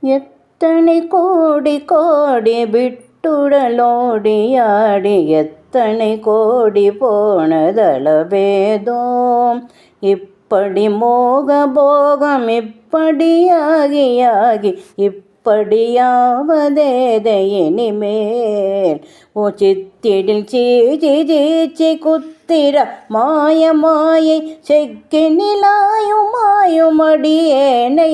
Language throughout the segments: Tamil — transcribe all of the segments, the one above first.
எத்தனை கோடி கோடி விட்டுடலோடியாடி எத்தனை கோடி போனதளவேதோ. இப்படி மோக போகம் இப்படியாகி இப்படியாவதேதை இனிமேல். ஓ சித்திடில் சீச்சி குத்திர மாயை செக்கினிலாயும் அடியேனை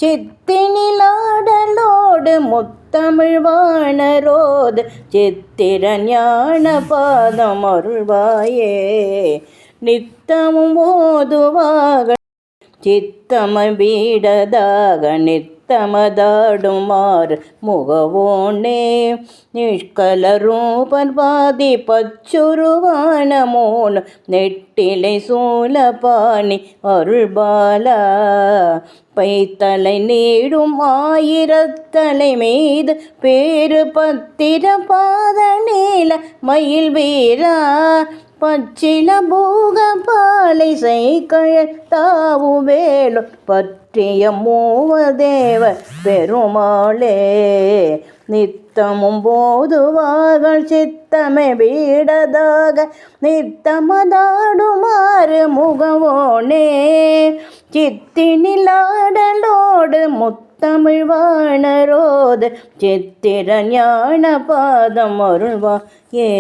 சித்தினிலாடலோடு முத்தமிழ் வாணரோது சித்திர ஞான பாதம் அருள்வாயே. நித்தமும் ஓதுவாக சித்தம வீடதாக நித்தமதாடுமாறு முகவோனே. நிஷ்கல ரூபர்வாதி பச்சுருவான மோனு நெட்டிலை சூலபாணி அருள்பாலா. பைத்தலை நீடும் ஆயிரத்தலை மீது பேரு பத்திர பாத நீல மயில் வீரா. பச்சில பூக பாலை செய்கழல் தாவு வேலு பற்றிய மூவதேவ பெருமாளே. நித்தமும் போதுவார்கள் சித்தமே வீடதாக நித்தமதாடுமாறு முகவோனே. சித்தினிலாடலோடு முத்தமிழ் வாணரோது சித்திர ஞான பாதம் அருள்வாயே.